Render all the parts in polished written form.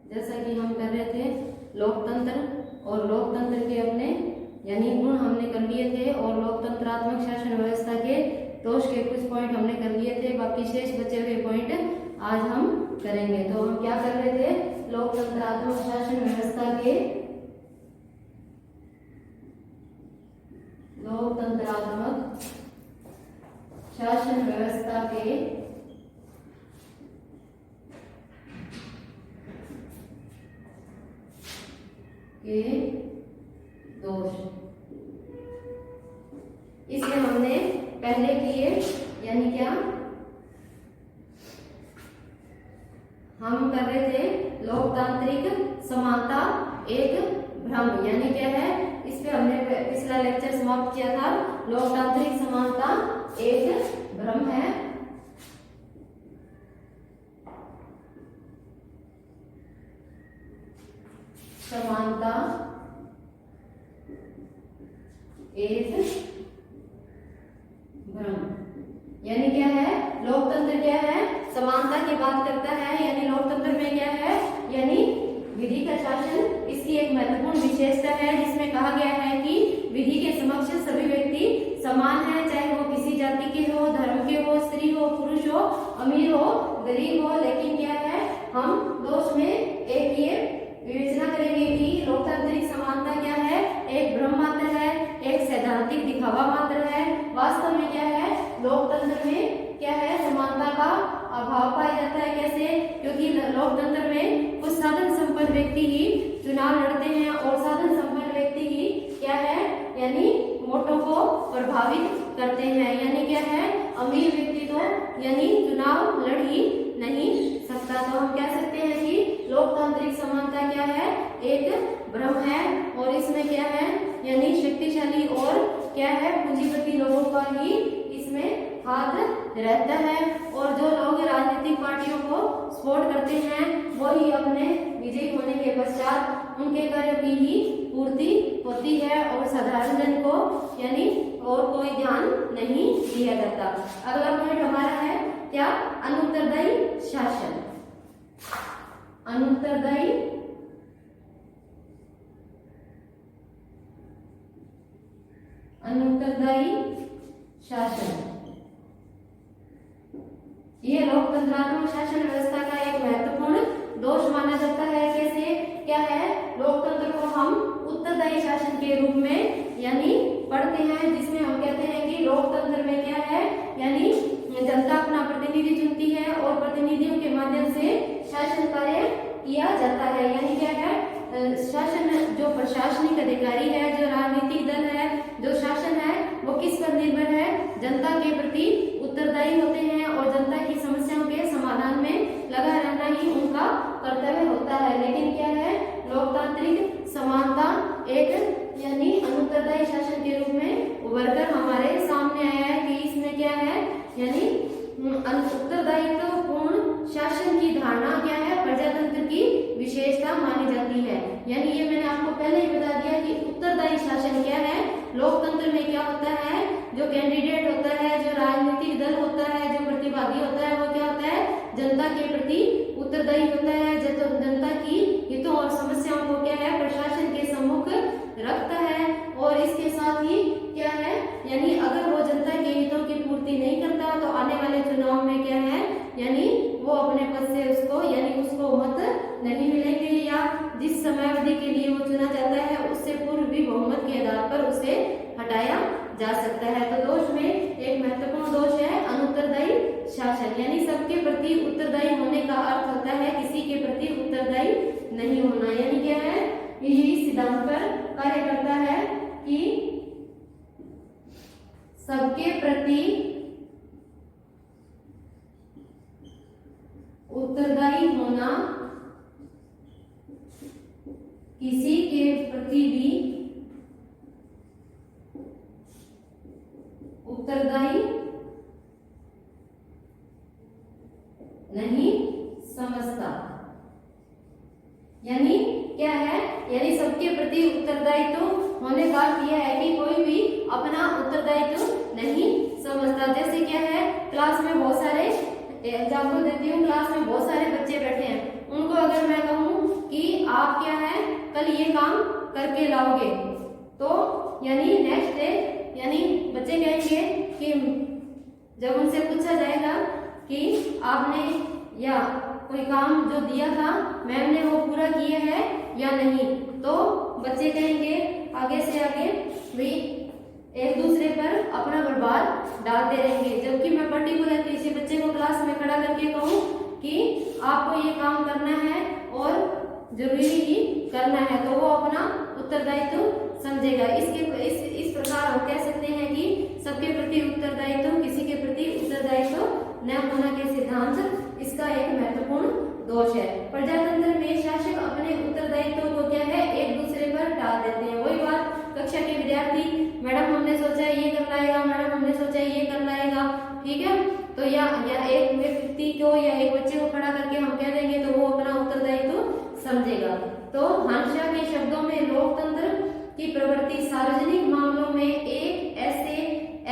जैसा कि हम कर रहे थे लोकतंत्र, और लोकतंत्र के अपने यानी गुण हमने कर लिए थे, और लोकतंत्रात्मक शासन व्यवस्था के दोष के कुछ पॉइंट हमने कर लिए थे। बाकी शेष बचे हुए पॉइंट आज हम करेंगे। तो हम क्या कर रहे थे, लोकतंत्रात्मक शासन व्यवस्था के लोकतंत्रात्मक शासन व्यवस्था के दोष, इसमें हमने पहले किए यानी क्या, हम कर रहे थे लोकतांत्रिक समानता एक भ्रम, यानी क्या है, इस पे हमने पिछला लेक्चर समाप्त किया था। लोकतांत्रिक समानता एक भ्रम है, समानता एक भ्रम, यानी क्या है, लोकतंत्र क्या है, समानता की बात करता है, यानी लोकतंत्र में क्या है, यानी विधि का शासन इसकी एक महत्वपूर्ण विशेषता है, जिसमें कहा गया है कि विधि के समक्ष सभी व्यक्ति समान है, चाहे वो किसी जाति के हो, धर्म के हो, स्त्री हो, पुरुष हो, अमीर हो, गरीब हो। लेकिन क्या है, हम दोष में एक ये विवेचना करेंगे कि लोकतांत्रिक समानता क्या है, एक भ्रम मात्र है, एक सैद्धांतिक दिखावा मात्र है। वास्तव में क्या है, लोकतंत्र में क्या है, समानता का अभाव पाया जाता है। कैसे? क्योंकि लोकतंत्र में कुछ साधन संपन्न व्यक्ति ही चुनाव लड़ते हैं, और साधन संपन्न व्यक्ति ही क्या है, यानी वोटों को प्रभावित करते हैं। यानी क्या है, अमीर व्यक्ति तो यानी चुनाव लड़ ही नहीं सकता। तो हम कह सकते हैं कि लोकतांत्रिक समानता क्या है, एक भ्रम है, और इसमें क्या है, यानी शक्तिशाली और क्या है, पूंजीपति लोगों का ही इसमें हाथ रहता है, और जो लोग राजनीतिक पार्टियों को सपोर्ट करते हैं वही अपने विजयी होने के पश्चात उनके कार्यों की ही पूर्ति होती है, और साधारण जन को यानी और कोई ध्यान नहीं दिया जाता। अगला पॉइंट हमारा है क्या, अनुत्तरदायी शासन। अनुत्तरदायी शासन, यह लोकतंत्रात्मक शासन व्यवस्था का एक महत्वपूर्ण दोष माना जाता है। कैसे? क्या है, लोकतंत्र को हम उत्तरदायी शासन के रूप में यानी पढ़ते हैं, जिसमें हम कहते हैं कि लोकतंत्र में क्या है, यानी जनता अपना प्रतिनिधि चुनती है, और प्रतिनिधियों के माध्यम से शासन कार्य किया जाता है। यानी क्या है, शासन जो प्रशासनिक अधिकारी है, जो राजनीतिक दल है, जो शासन है, वो किस पर निर्भर है, जनता के प्रति उत्तरदायी होते हैं, और जनता की समस्याओं के समाधान में लगा रहना ही उनका कर्तव्य होता है। लेकिन क्या है, लोकतांत्रिक समानता एक यानी अनुत्तरदायी शासन के रूप में उभरकर हमारे सामने आया है कि इसमें क्या है, यानी उत्तरदायित्व पूर्ण शासन की धारणा क्या है, प्रजातंत्र की विशेषता मानी जाती है। यानी ये मैंने आपको पहले ही बता दिया कि उत्तरदायी शासन क्या है, लोकतंत्र में क्या होता है, जो कैंडिडेट होता है, जो राजनीतिक दल होता है, जो प्रतिभागी होता है, वो क्या होता है, जनता के प्रति उत्तरदायी होता है, जनता की हितों और समस्याओं को क्या है, प्रशासन के सम्मुख रखता है, और इसके साथ ही क्या है, यानी अगर वो जनता के हितों की पूर्ति नहीं करता तो आने वाले चुनाव में क्या है, यानी वो अपने पद से उसको यानी उसको मत नहीं मिलेंगे, या जिस समयावधि के लिए वो चुना जाता है उससे पूर्व भी बहुमत के आधार पर उसे हटाया जा सकता है। तो दोष में एक महत्वपूर्ण दोष है अनुत्तरदायी शासन, यानी सबके प्रति उत्तरदायी होने का अर्थ होता है किसी के प्रति उत्तरदायी नहीं होना। यानी क्या है, ये सिद्धांत पर कार्य करता है कि सबके प्रति उत्तरदायी होना किसी के प्रति भी उत्तरदायी नहीं समझता। यानी क्या है, यानी सबके प्रति उत्तरदायित्व होने का अर्थ यह है कि कोई भी अपना उत्तरदायित्व नहीं समझता। जैसे क्या है, क्लास में बहुत सारे एग्जाम्पल देती हूँ, क्लास में बहुत सारे बच्चे बैठे हैं, उनको अगर मैं कहूँ कल ये काम करके लाओगे। तो यानी नेक्स्ट डे यानी बच्चे कहेंगे कि जब उनसे पूछा जाएगा कि आपने या कोई काम जो दिया था मैम ने वो पूरा किया है या नहीं, तो बच्चे कहेंगे आगे से आगे भी एक दूसरे पर अपना बर्बाद डालते रहेंगे। जबकि मैं पर्टिकुलर किसी बच्चे को क्लास में खड़ा करके कहूँ कि आपको ये काम करना है और जरूरी ही करना है, तो वो अपना उत्तरदायित्व समझेगा। इस प्रकार हम कह सकते हैं कि सबके प्रति उत्तरदायित्व, किसी के प्रति उत्तरदायित्व न होना के सिद्धांत इसका एक महत्वपूर्ण दोष है। प्रजातंत्र में शासक अपने उत्तरदायित्व को क्या है एक दूसरे पर डाल देते हैं। वही बात कक्षा के विद्यार्थी, मैडम हमने सोचा ये कर लाएगा, मैडम हमने सोचा ये कर लाएगा, ठीक है, तो या एक व्यक्ति को या एक बच्चे को खड़ा करके हम कह देंगे तो वो अपना उत्तरदायित्व समझेगा। तो हांशा के शब्दों में लोकतंत्र की प्रवृत्ति सार्वजनिक मामलों में एक ऐसे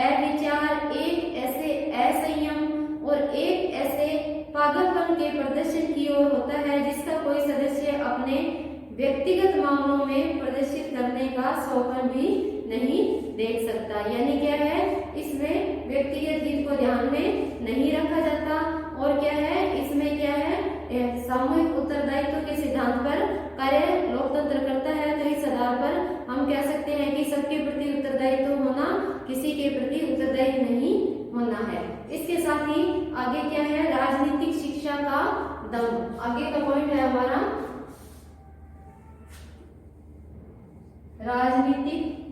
अविचार, एक ऐसे असंयम और एक ऐसे पागलपन के प्रदर्शन की ओर होता है जिसका कोई सदस्य अपने व्यक्तिगत मामलों में प्रदर्शित करने का सौगन भी नहीं देख सकता। यानी क्या है, इसमें व्यक्तिगत हित को ध्यान में नहीं रखा जाता और क्या है, इसमें क्या है, सामूहिक उत्तरदायित्व के सिद्धांत पर कार्य लोकतंत्र करता है। तो इस आधार पर हम कह सकते हैं कि सबके प्रति उत्तरदायित्व होना, किसी के प्रति उत्तरदायी नहीं होना है। इसके साथ ही आगे क्या है, राजनीतिक शिक्षा का दम। आगे का पॉइंट है हमारा राजनीतिक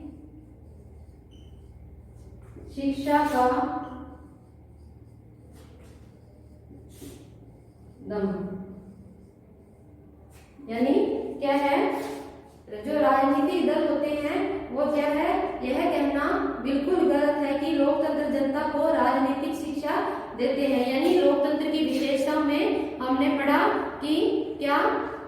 शिक्षा का दम। यानी क्या है, जो राजनीतिक दल होते हैं वो क्या है, यह कहना बिल्कुल गलत है कि लोकतंत्र जनता को राजनीतिक शिक्षा देते हैं। यानी लोकतंत्र की विशेषता में हमने पढ़ा कि क्या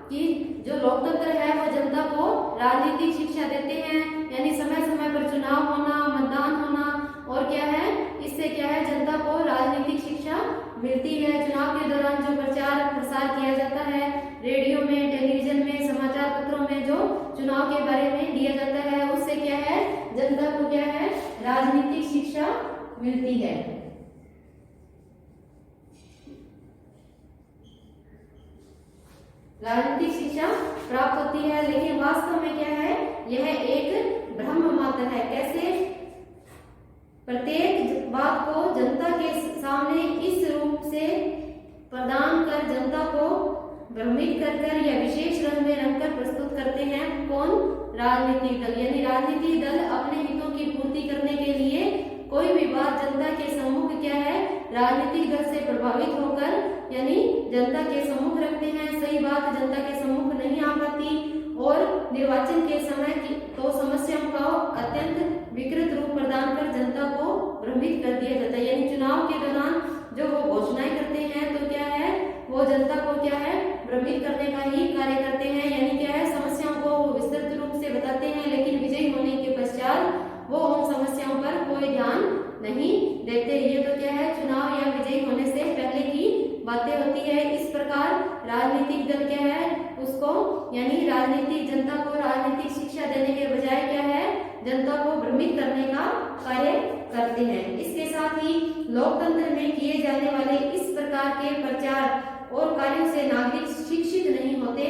कि जो लोकतंत्र है वो जनता को राजनीतिक शिक्षा देते हैं, यानी समय समय पर चुनाव होना, मतदान होना, और क्या है, इससे क्या है, जनता को राजनीतिक शिक्षा मिलती है। चुनाव के दौरान जो प्रचार प्रसार किया जाता है रेडियो में, टेलीविजन में, समाचार पत्रों में जो चुनाव के बारे में दिया जाता है, उससे क्या है, जनता को क्या है, राजनीतिक शिक्षा मिलती है। राजनीतिक शिक्षा प्राप्त होती है, लेकिन वास्तव में क्या है, यह एक भ्रम मात्र है। कैसे, प्रत्येक बात को जनता के सामने इस रूप से प्रदान कर जनता को भ्रमित कर या विशेष रंग में रंगकर प्रस्तुत करते हैं। कौन? राजनीतिक दल। यानी राजनीतिक दल अपने हितों की पूर्ति करने के लिए कोई भी बात जनता के सम्मुख क्या है, राजनीतिक दल से प्रभावित होकर यानी जनता के सम्मुख रखते हैं। सही बात जनता के सम्मुख नहीं आ पाती और निर्वाचन के समय की तो समस्याओं का अत्यंत विकृत रूप प्रदान कर जनता को भ्रमित कर दिया जाता है। यानी चुनाव के दौरान जो वो घोषणाएं करते हैं तो क्या है, वो जनता को क्या है, भ्रमित करने का ही कार्य करते हैं। यानी क्या है, समस्याओं को वो विस्तृत रूप से बताते हैं, लेकिन विजयी होने के पश्चात वो उन समस्याओं पर कोई ध्यान नहीं देते। ये तो क्या है, चुनाव या विजयी होने से पहले की बातें होती है। इस प्रकार राजनीतिक दल क्या है, उसको यानी राजनीतिक जनता को राजनीतिक शिक्षा देने के बजाय क्या है, जनता को भ्रमित करने का कार्य करते हैं। इसके साथ ही लोकतंत्र में किए जाने वाले इस प्रकार के प्रचार और कार्यों से नागरिक शिक्षित नहीं होते,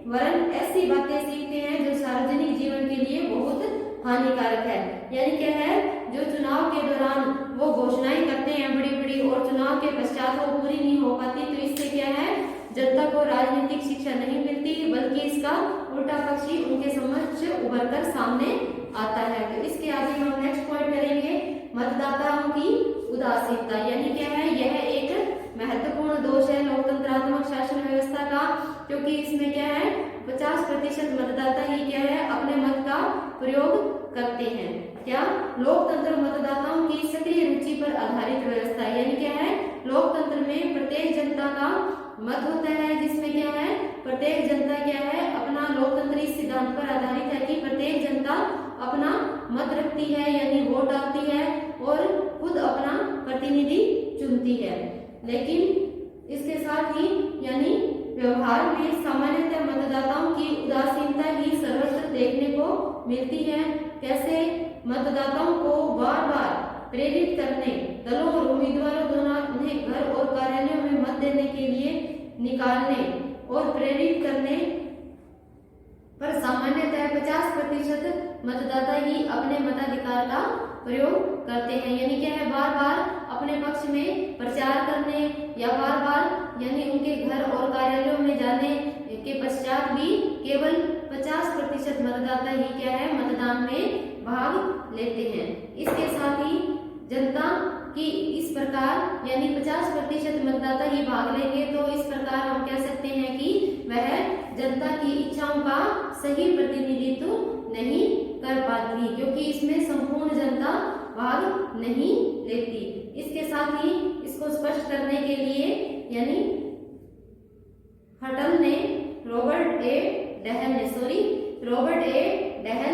वरन ऐसी बातें सीखते हैं जो सार्वजनिक जीवन के लिए बहुत हानिकारक है। यानी क्या है, जो चुनाव के दौरान वो घोषणाएं करते हैं बड़ी बड़ी और चुनाव के पश्चात वो पूरी नहीं हो पाती, तो इससे क्या है, जनता को राजनीतिक शिक्षा नहीं मिलती, बल्कि इसका उल्टा पक्ष ही उनके समक्ष उभर कर सामने आता है। तो इसके आगे हम नेक्स्ट पॉइंट करेंगे, मतदाताओं की उदासीनता। यानी क्या है, यह एक महत्वपूर्ण दोष है लोकतंत्रात्मक शासन व्यवस्था का, क्योंकि इसमें क्या है, 50% मतदाता ही क्या है, अपने मत का प्रयोग करते हैं। क्या? लोकतंत्र मतदाताओं की सक्रिय रुचि पर आधारित व्यवस्था। यानी क्या है, लोकतंत्र में प्रत्येक जनता का मत होता है, जिसमें क्या है, प्रत्येक जनता क्या है, अपना लोकतंत्र इस सिद्धांत पर आधारित है कि प्रत्येक जनता अपना मत रखती है, यानी वोट डालती है और खुद अपना प्रतिनिधि चुनती है। लेकिन इसके साथ ही यानी व्यवहार में सामान्यतः मतदाताओं की उदासीनता ही सर्वत्र देखने को मिलती है। कैसे? मतदाताओं को बार बार प्रेरित करने, दलों और उम्मीदवारों द्वारा उन्हें घर और कार्यालयों में मत देने के लिए निकालने और प्रेरित करने पर सामान्यतः 50% मतदाता ही अपने मताधिकार का प्रयोग करते हैं। यानी क्या है, बार बार अपने पक्ष में प्रचार करने या बार बार यानी उनके घर और कार्यालयों में जाने के पश्चात भी केवल 50% मतदाता ही क्या है, मतदान में भाग लेते हैं। इसके साथ ही जनता की इस प्रकार यानी 50% मतदाता ही भाग लेंगे तो इस प्रकार हम कह सकते हैं कि वह जनता की इच्छाओं का सही प्रतिनिधित्व नहीं कर पाती, क्योंकि इसमें संपूर्ण जनता भाग नहीं लेती। इसके साथ ही इसको स्पष्ट करने के लिए यानी हटल ने रॉबर्ट ए डहल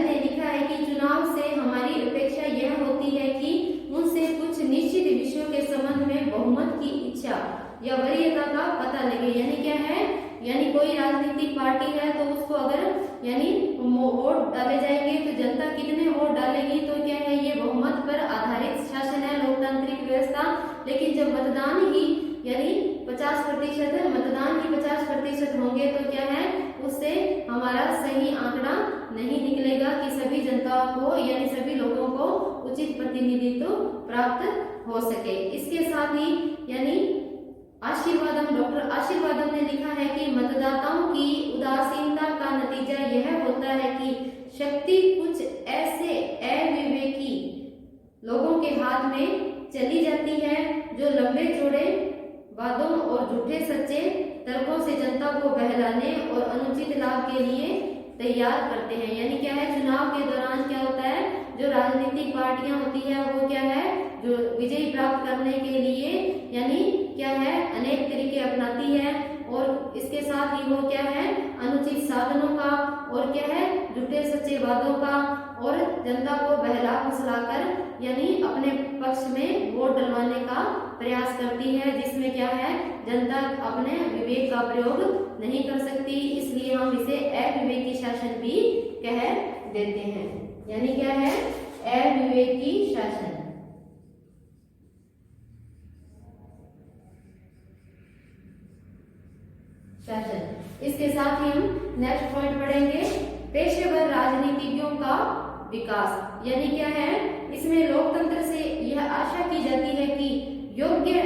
ने लिखा है कि चुनाव से हमारी अपेक्षा यह होती है कि उनसे कुछ निश्चित विषयों के संबंध में बहुमत की इच्छा या वरीयता का पता लगे। यानी क्या है, यानी कोई राजनीतिक पार्टी है तो उसको अगर यानी वोट डाले जाएंगे तो जनता कितने वोट डालेगी, तो क्या है, ये बहुमत पर आधारित शासन है, लोकतांत्रिक व्यवस्था। लेकिन जब मतदान ही यानी 50% मतदान ही 50% होंगे तो क्या है, उससे हमारा सही आंकड़ा नहीं निकलेगा कि सभी जनता को यानी सभी लोगों को उचित प्रतिनिधित्व प्राप्त हो सके। इसके साथ ही यानी डॉक्टर आशीर्वादम ने लिखा है कि मतदाताओं की उदासीनता का नतीजा यह होता है कि शक्ति कुछ ऐसे अविवेकी लोगों के हाथ में चली जाती है जो लंबे चौड़े वादों और झूठे सच्चे तर्कों से जनता को बहलाने और अनुचित लाभ के लिए तैयार करते हैं। यानी क्या है, चुनाव के दौरान क्या होता है, जो राजनीतिक पार्टियां होती है वो क्या है, जो विजय प्राप्त करने के लिए यानी क्या है, अनेक तरीके अपनाती है और इसके साथ ही वो क्या है, अनुचित साधनों का और क्या है, झूठे सच्चे वादों का और जनता को बहला फुसलाकर यानी अपने पक्ष में वोट डलवाने का प्रयास करती है, जिसमें क्या है, जनता अपने विवेक का प्रयोग नहीं कर सकती। इसलिए हम इसे अविवेकी शासन भी कह देते हैं। यानी क्या है, अविवेकी शासन। इसके साथ ही हम नेक्स्ट पॉइंट पढ़ेंगे, पेशेवर राजनीतिज्ञों का विकास। यानी क्या है, इसमें लोकतंत्र से यह आशा की जाती है कि योग्य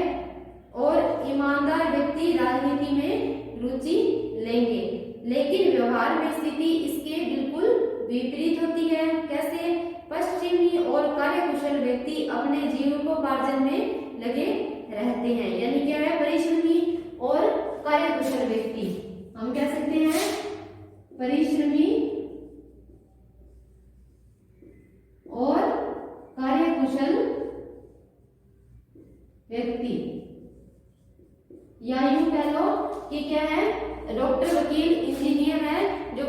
और ईमानदार व्यक्ति राजनीति में रुचि लेंगे, लेकिन व्यवहार में स्थिति इसके बिल्कुल विपरीत होती है। कैसे? पश्चिमी और कार्यकुशल व्यक्ति अपने जीविकोपार्जन में लगे रहते हैं। यानी क्या है, परिश्रमी और कार्यकुशल व्यक्ति, हम कह सकते हैं परिश्रमी और कार्यकुशल व्यक्ति, या यूं कह लो कि क्या है, डॉक्टर, वकील, इंजीनियर है, जो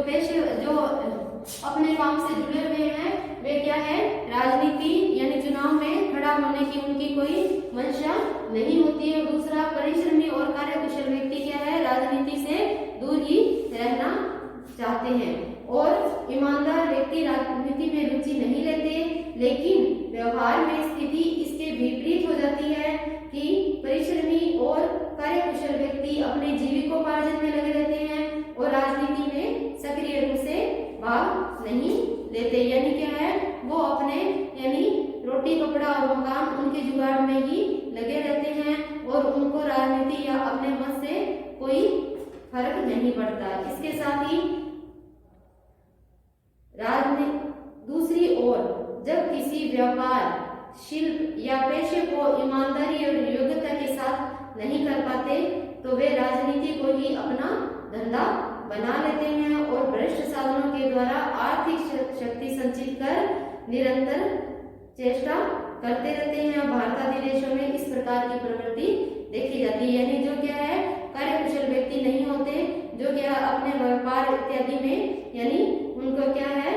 अपने काम से जुड़े हुए हैं, वे क्या है, राजनीति यानी चुनाव में खड़ा होने की उनकी कोई मंशा नहीं होती है। दूसरा, परिश्रमी और कार्यकुशल व्यक्ति क्या है, राजनीति से दूर ही रहना चाहते हैं और ईमानदार व्यक्ति राजनीति में रुचि नहीं लेते, लेकिन व्यवहार में स्थिति इसके विपरीत हो जाती है कि परिश्रमी और कार्यकुशल व्यक्ति अपने जीविकोपार्जन में लगे रहते हैं और राजनीति में सक्रिय रूप से भाग नहीं लेते। यानी क्या है, वो अपने यानी रोटी कपड़ा और मकान उनके जुगाड़ में ही लगे रहते हैं और उनको राजनीति या अपने मत से कोई फर्क नहीं पड़ता। इसके साथ ही दूसरी ओर जब किसी व्यापार, शिल्प या पेशे को ईमानदारी और योग्यता के साथ नहीं कर पाते तो वे राजनीति को ही अपना धंधा बना लेते हैं और भ्रष्ट साधनों के द्वारा आर्थिक शक्ति संचित कर निरंतर चेष्टा करते रहते हैं। भारत आदि देशों में इस प्रकार की प्रवृत्ति देखी जाती है। यानी जो क्या है, कार्यकुशल व्यक्ति नहीं होते, जो क्या अपने व्यापार इत्यादि में यानी उनको क्या है,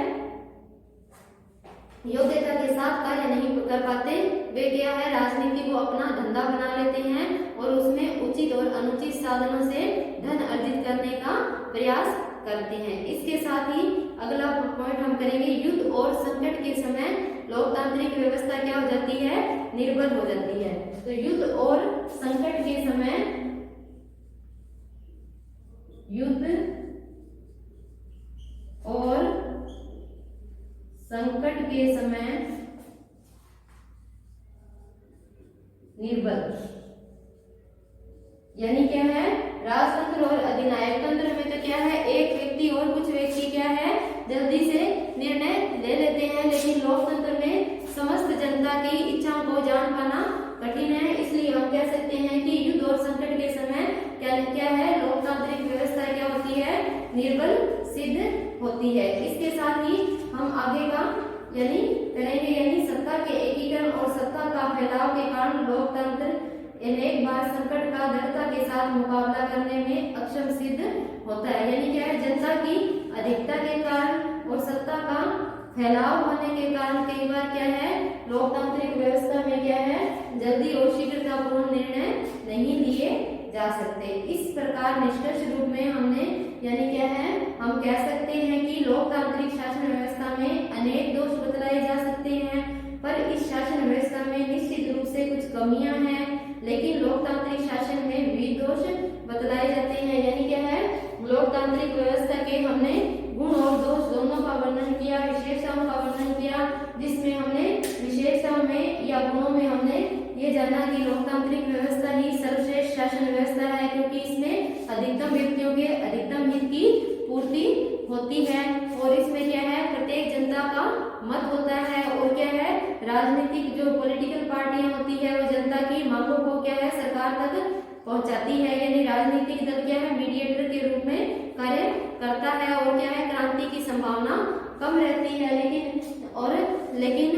योग्यता के साथ कार्य नहीं कर पाते, वे क्या है, राजनीति को अपना धंधा बना लेते हैं और उसमें उचित और अनुचित साधनों से धन अर्जित करने का प्रयास करते हैं। इसके साथ ही अगला पॉइंट हम करेंगे, युद्ध और संकट के समय लोकतांत्रिक व्यवस्था क्या हो जाती है, निर्बल हो जाती है। तो युद्ध और संकट के समय, युद्ध और संकट के समय निर्बल, यानी क्या है, राजतंत्र और अधिनायक तंत्र में तो क्या है, एक व्यक्ति और कुछ व्यक्ति क्या है, जल्दी से निर्णय ले लेते हैं, लेकिन लोकतंत्र में समस्त जनता की इच्छाओं को जान पाना कठिन है। इसलिए हम कह सकते हैं कि युद्ध और संकट के समय क्या है, लोकतांत्रिक व्यवस्था क्या होती है, निर्बल सिद्ध होती है। इसके साथ ही हम आगे का यानी करेंगे, यानी सत्ता के एकीकरण और सत्ता का फैलाव के कारण लोकतंत्र अनेक बार संकट का दृढ़ता के साथ मुकाबला करने में अक्षम सिद्ध होता है। यानी क्या है, जनता की अधिकता के कारण और सत्ता का फैलाव होने के कारण कई बार क्या है, लोकतांत्रिक व्यवस्था में क्या है, जल्दी और शीघ्रतापूर्ण निर्णय नहीं लिए जा सकते। इस प्रकार निष्कर्ष रूप में हमने यानी क्या है, हम कह सकते हैं कि लोकतांत्रिक शासन व्यवस्था में अनेक दोष बतलाए जा सकते हैं, पर इस शासन व्यवस्था में निश्चित रूप से कुछ कमियां हैं, लेकिन लोकतांत्रिक शासन में विविध दोष बतलाए जाते हैं। यानी क्या है, लोकतांत्रिक व्यवस्था के हमने गुण और दोष दोनों का वर्णन किया, विशेषताओं का वर्णन किया, जिसमें हमने विशेषताओं में या गुणों में हमने ये जाना कि लोकतांत्रिक व्यवस्था ही सर्वश्रेष्ठ शासन व्यवस्था है, क्योंकि इसमें अधिकतम व्यक्तियों के अधिकतम हित की पूर्ति होती है, और इसमें क्या है, प्रत्येक जनता का मत होता है, और क्या है, राजनीतिक जो पॉलिटिकल पार्टियां होती है वो जनता की मांगों को क्या है, सरकार तक पहुंचाती है। यानी राजनीतिक दल क्या है, मीडिएटर के रूप में कार्य करता है, और क्या है, क्रांति की संभावना कम रहती है। लेकिन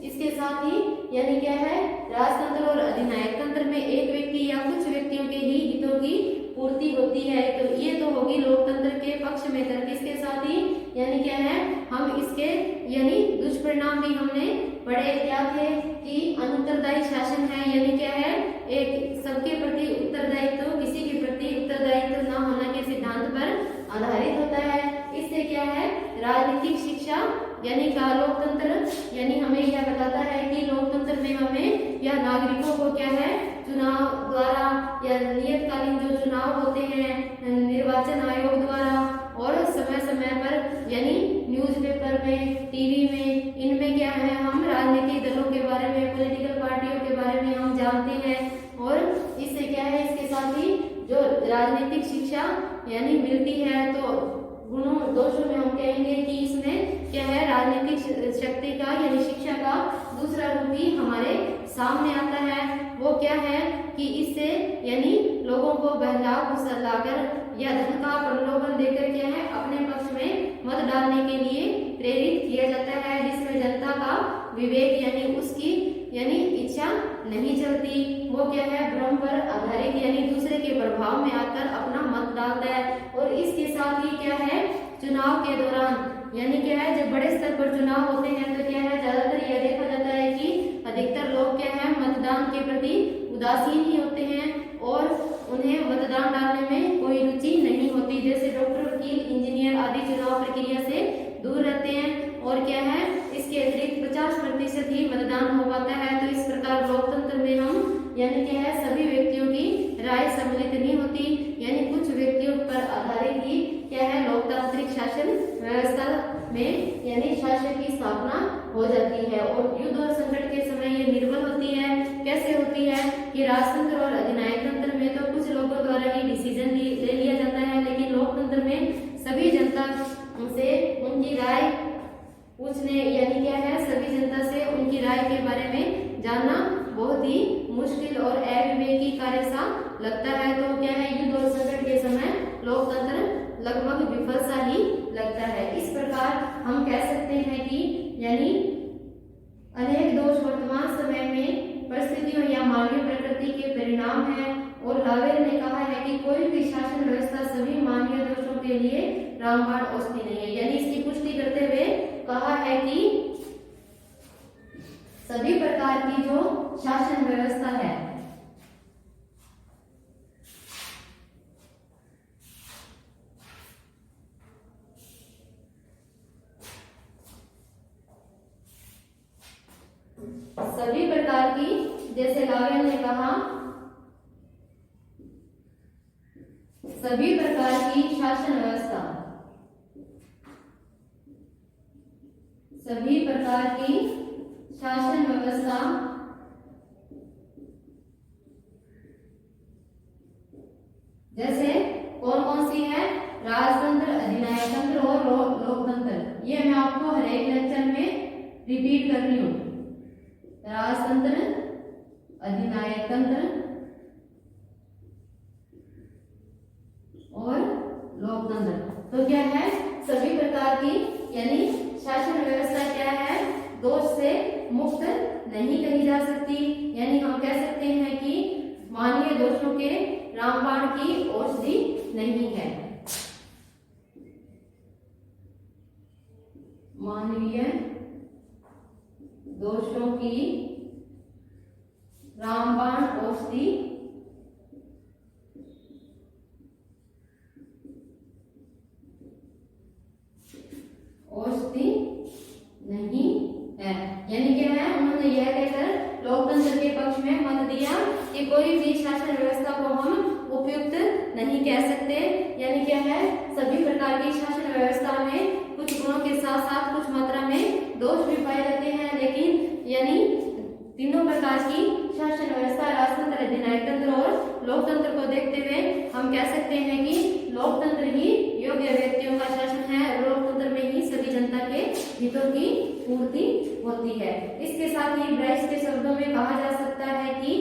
इसके साथ ही यानी क्या है, राजतंत्र और अधिनायक तंत्र में एक व्यक्ति या कुछ व्यक्तियों के ही हितों की पूर्ति होती है। तो ये तो होगी लोकतंत्र के पक्ष में तर्क। इसके साथ ही यानी क्या है, हम इसके यानी दुष्परिणाम भी हमने पढ़े, क्या थे कि अनुत्तरदायी शासन है, यानी क्या है, एक सबके प्रति उत्तरदायित्व, किसी के प्रति उत्तरदायित्व न होने के सिद्धांत पर आधारित होता है। इससे क्या है, राजनीतिक शिक्षा यानी का लोकतंत्र यानी हमें यह बताता है कि लोकतंत्र में हमें या नागरिकों को क्या है, चुनाव द्वारा या नियतकालीन जो चुनाव होते हैं निर्वाचन आयोग द्वारा, और समय समय पर यानी न्यूज़पेपर में, टीवी में, इनमें क्या है, हम राजनीतिक दलों के बारे में, पॉलिटिकल पार्टियों के बारे में हम जानते हैं, और इससे क्या है, इसके साथ ही जो राजनीतिक शिक्षा यानी मिलती है। तो गुणों दोषों में हम कहेंगे कि इसमें क्या है, राजनीतिक शक्ति का यानी शिक्षा का दूसरा रूप भी हमारे सामने आता है। वो क्या है कि इससे यानी लोगों को बहला फुसलाकर या धन का प्रलोभन देकर क्या है, अपने पक्ष में मत डालने के लिए प्रेरित किया जाता है, जिसमें जनता का विवेक यानी उसकी यानी इच्छा नहीं चलती। वो क्या है, भ्रम पर आधारित यानी दूसरे के प्रभाव में आकर अपना मत डालता है। और इसके साथ ही क्या है, चुनाव के दौरान यानी क्या है, जब बड़े स्तर पर चुनाव होते हैं तो क्या है, ज्यादातर यह देखा जाता है कि अधिकतर लोग क्या है, मतदान के प्रति उदासीन ही होते हैं, और उन्हें मतदान डालने में कोई रुचि नहीं होती। जैसे डॉक्टर, वकील, इंजीनियर आदि चुनाव प्रक्रिया से दूर रहते हैं, और क्या है, इसके अतिरिक्त 50% ही मतदान हो पाता है। तो इस प्रकार लोकतंत्र में हम यानी क्या है, सभी व्यक्तियों की राय सम्मिलित नहीं होती, यानी कुछ व्यक्तियों पर आधारित ही क्या है, लोकतांत्रिक शासन व्यवस्था में यानी शासन की स्थापना हो जाती है। और युद्ध और संकट के समय ये निर्बल होती है। कैसे होती है कि राजतंत्र और अधिनायक तंत्र में तो कुछ लोगों द्वारा ही डिसीजन ले लिया जाता है, लेकिन लोकतंत्र में सभी जनता से उनकी राय पूछने यानी क्या है, सभी जनता से उनकी राय के बारे में जानना बहुत ही मुश्किल और अविवेकी कार्य सा लगता है। तो क्या है, युद्ध और संकट के समय लोकतंत्र लगभग विफल सा ही लगता है। इस प्रकार हम कह सकते हैं कि यानी अनेक दोष वर्तमान समय में परिस्थितियों या मानवीय प्रकृति के परिणाम है। और लावेर ने कहा है कि कोई भी शासन व्यवस्था सभी मानवीय दोषों के लिए रामबाण औषधि नहीं है। यानी इसकी पुष्टि करते हुए कहा है कि सभी प्रकार की जो शासन व्यवस्था है, प्रकार की, जैसे लावेल ने कहा, सभी प्रकार की शासन व्यवस्था, सभी प्रकार की शासन व्यवस्था जैसे कौन कौन सी है, राजतंत्र, अधिनायक तंत्र और लोकतंत्र। ये मैं आपको हर एक लेक्चर में रिपीट कर रही हूँ। राजतंत्र, अधिनायक तंत्र और लोकतंत्र। तो क्या है, सभी प्रकार की यानी शासन व्यवस्था क्या है, दोष से मुक्त नहीं कही जा सकती। यानी हम कह सकते हैं कि मानवीय दोषों के रामबाण की औषधि नहीं है। मानवीय दोषों की रामबाण औषधि नहीं है। यानी क्या है, उन्होंने यह कहकर लोकतंत्र के पक्ष में मत दिया कि कोई भी शासन व्यवस्था को हम उपयुक्त नहीं कह सकते। यानी क्या है, सभी प्रकार की शासन व्यवस्था में कुछ गुणों के साथ साथ कुछ मात्रा में दोष भी पाए जाते हैं, लेकिन यानी तीनों प्रकार की शासन व्यवस्था, राजतंत्र, अधिनायक तंत्र और लोकतंत्र को देखते हुए हम कह सकते हैं कि लोकतंत्र ही योग्य व्यक्तियों का शासन है और लोकतंत्र में ही सभी जनता के हितों की पूर्ति होती है। इसके साथ ही ब्राइस के शब्दों में कहा जा सकता है कि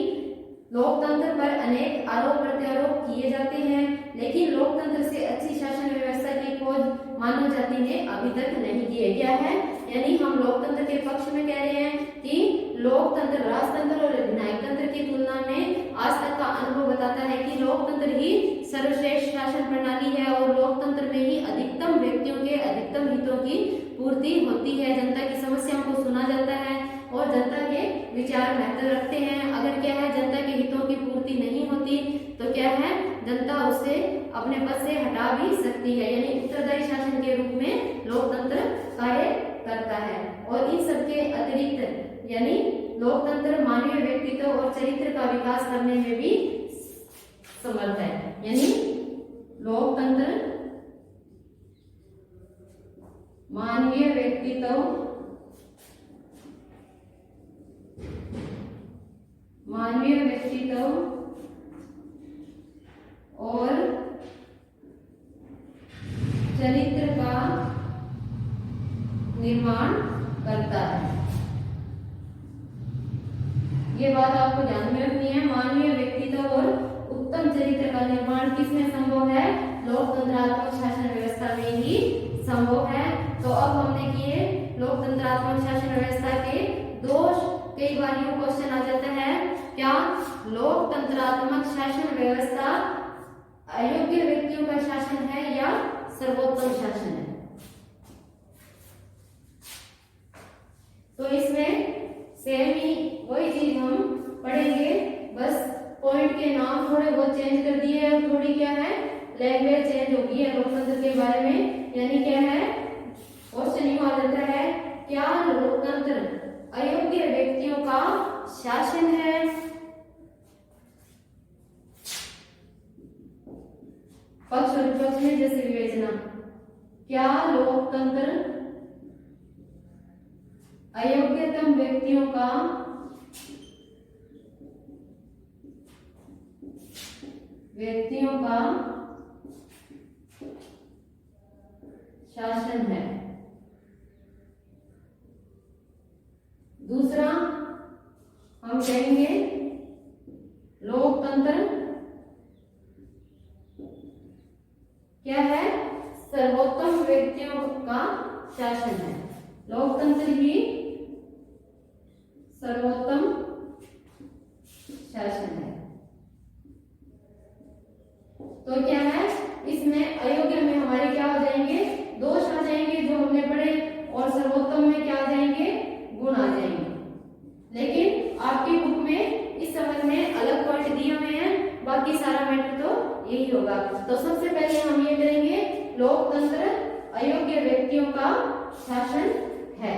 लोकतंत्र पर अनेक आरोप प्रत्यारोप किए जाते हैं, लेकिन लोकतंत्र से अच्छी शासन व्यवस्था की खोज मानव जाति ने अभी तक नहीं की है। क्या है, यानी हम लोकतंत्र के पक्ष में कह रहे हैं कि लोकतंत्र, राजतंत्र और अधिनायक तंत्र की तुलना में आज तक का अनुभव बताता है कि लोकतंत्र ही सर्वश्रेष्ठ शासन प्रणाली है और लोकतंत्र में ही अधिकतम व्यक्तियों के अधिकतम हितों की पूर्ति होती है। जनता की समस्याओं को सुना जाता है और जनता के विचार महत्व रखते हैं। अगर क्या है, जनता के हितों की पूर्ति नहीं होती तो क्या है, जनता उसे अपने पद से हटा भी सकती है। यानी उत्तरदायी शासन के रूप में लोकतंत्र कार्य करता है। और इन सबके अतिरिक्त यानी लोकतंत्र मानवीय व्यक्तित्व और चरित्र का विकास करने में भी समर्थ है। यानी लोकतंत्र मानवीय व्यक्तित्व और चरित्र का निर्माण करता है। ये बात आपको ध्यान में रखनी है। मानवीय व्यक्तित्व और उत्तम चरित्र का निर्माण किसमें संभव है, लोकतंत्रात्मक शासन व्यवस्था में ही संभव है। तो अब हमने किए लोकतंत्रात्मक शासन व्यवस्था के दोष। कई बार ये क्वेश्चन आ जाता है, क्या लोकतंत्रात्मक शासन व्यवस्था अयोग्य व्यक्तियों का शासन है या सर्वोत्तम शासन है? तो इसमें सेम ही वही चीज हम पढ़ेंगे, बस पॉइंट के नाम थोड़े बहुत चेंज कर दिए और थोड़ी क्या है, लैंग्वेज चेंज होगी है लोकतंत्र के बारे में। यानी क्या है, क्वेश्चन यूं आ जाता है, क्या लोकतंत्र अयोग्य व्यक्तियों का शासन है? पक्ष और विपक्ष में जैसे विवेचना, क्या लोकतंत्र अयोग्यतम व्यक्तियों का शासन है? दूसरा हम कहेंगे लोकतंत्र क्या है, सर्वोत्तम व्यक्तियों का शासन है। लोकतंत्र ही सर्वोत्तम शासन है। तो क्या है, इसमें अयोग्य में हमारे क्या हो जाएंगे, दोष आ जाएंगे जो हमने पढ़े, और सर्वोत्तम में क्या आ जाएंगे, गुण आ जाएंगे। लेकिन आपकी बुक में इस संबंध में अलग पॉइंट दिए हुए हैं, बाकी सारा मैटर तो यही होगा। तो सबसे पहले हम ये करेंगे, लोकतंत्र अयोग्य व्यक्तियों का शासन है।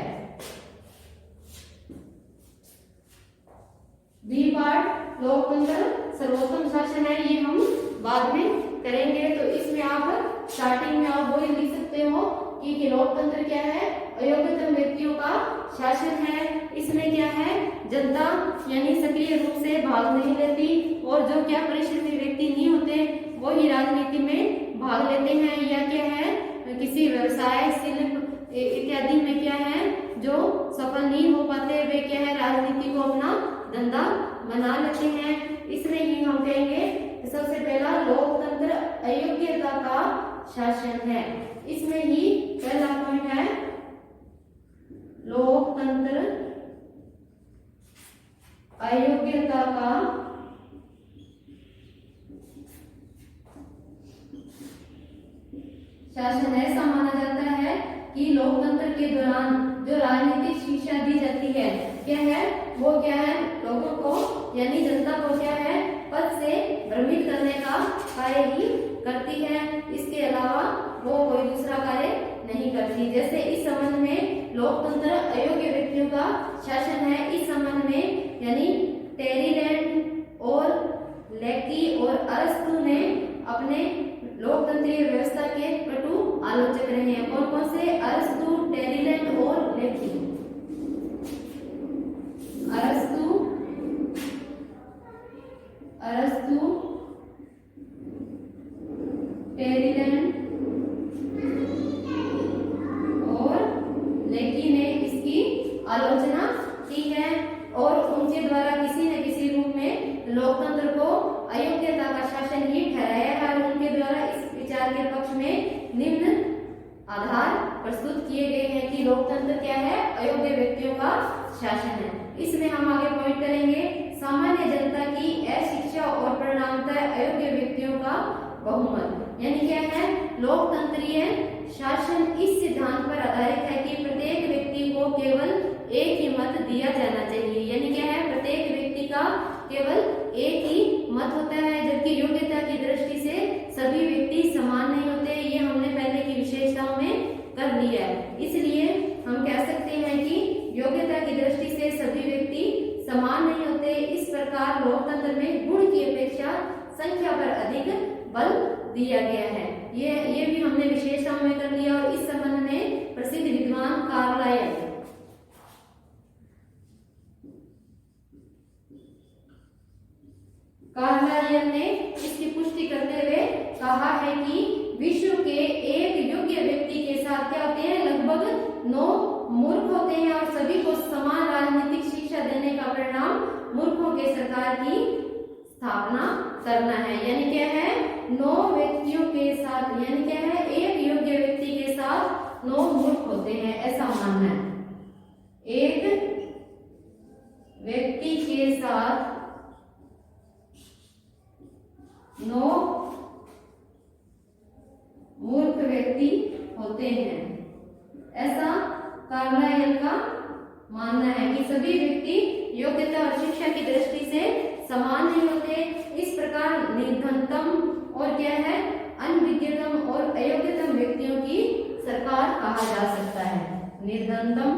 बी पार्ट लोकतंत्र सर्वोत्तम शासन है, ये हम बाद में करेंगे। तो इसमें आप स्टार्टिंग में आप वही लिख सकते हो कि लोकतंत्र क्या है, अयोग्यतम व्यक्तियों का शासन है। इसमें क्या है, जनता यानी सक्रिय रूप से भाग नहीं लेती और जो क्या परिश्रमी व्यक्ति नहीं होते वो ही राजनीति में भाग लेते हैं, या क्या है किसी व्यवसाय शिल्प इत्यादि में क्या है जो सफल नहीं हो पाते वे क्या है राजनीति को अपना धंधा बना लेते हैं। इसमें ही हम कहेंगे सबसे पहला लोकतंत्र अयोग्यता का शासन है। इसमें ही पहला पॉइंट है लोकतंत्र अयोग्यता का शासन। ऐसा माना जाता है कि लोकतंत्र के दौरान जो राजनीतिक शिक्षा दी जाती है क्या है, वो क्या है लोगों को यानी जनता को क्या है पद से भ्रमित करने का कार्य ही करती है। इसके अलावा वो कोई दूसरा कार्य नहीं करती। जैसे इस संबंध में लोकतंत्र अयोग्य व्यक्तियों का शासन है, इस संबंध में यानी टेरीलैंड और लेकी और अरस्तु ने अपने लोकतंत्रीय व्यवस्था के कटु आलोचक रहे हैं। कौन कौन से, अरस्तु, टेरीलैंड और लेकी। अरस्तु टेरीलैंड और लेकी ने इसकी आलोचना की है और उनके द्वारा किसी न किसी रूप में लोकतंत्र को अयोग्यता का शासन ही ठहराया है। और उनके द्वारा इस विचार के पक्ष में निम्न आधार प्रस्तुत किए गए हैं कि लोकतंत्र क्या है, अयोग्य व्यक्तियों का शासन है। इसमें हम आगे पॉइंट करेंगे सामान्य जनता की अशिक्षा और परिणामतः अयोग्य व्यक्तियों का बहुमत। यानी क्या है, लोकतंत्रीय शासन इस सिद्धांत पर आधारित है कि प्रत्येक व्यक्ति को केवल एक ही मत दिया जाना चाहिए। यानी क्या है, प्रत्येक व्यक्ति का केवल एक ही मत होता है, जबकि योग्यता की दृष्टि से सभी व्यक्ति समान नहीं होते। ये हमने पहले की विशेषताओं में कर लिया है। इसलिए हम कह सकते हैं कि योग्यता की दृष्टि से सभी व्यक्ति समान नहीं होते। इस प्रकार लोकतंत्र में गुण की अपेक्षा संख्या पर अधिक बल दिया गया है। ये भी हमने विशेषताओं में कर लिया। और इस संबंध में प्रसिद्ध विद्वान कार्लायल ने इसकी पुष्टि करते हुए कहा है कि विश्व के एक योग्य व्यक्ति के साथ क्या होते हैं, लगभग 9 मूर्ख होते हैं और सभी को समान राजनीतिक शिक्षा देने का परिणाम मूर्खों के सरकार की स्थापना करना है। यानी क्या है, 9 व्यक्तियों के साथ यानी क्या है, एक योग्य व्यक्ति के साथ 9 मूर्ख होते हैं, ऐसा मानना है। एक व्यक्ति के साथ 9 मूर्ख व्यक्ति होते हैं, ऐसा कार्लायल का मानना है कि सभी व्यक्ति योग्यता और शिक्षा की दृष्टि से समान नहीं होते। इस प्रकार निर्धनतम और क्या है, अनविज्ञतम और अयोग्यतम व्यक्तियों की सरकार कहा जा सकता है। निर्धनतम,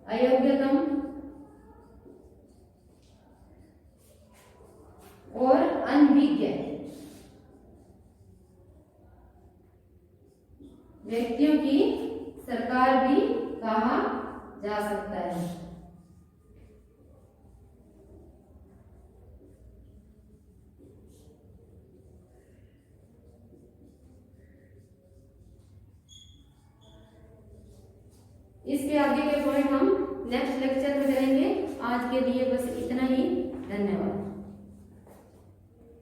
अयोग्यतम और अनविज्ञ व्यक्तियों की सरकार भी कहा जा सकता है। इसके आगे के पॉइंट हम नेक्स्ट लेक्चर में करेंगे। आज के लिए बस इतना ही। धन्यवाद।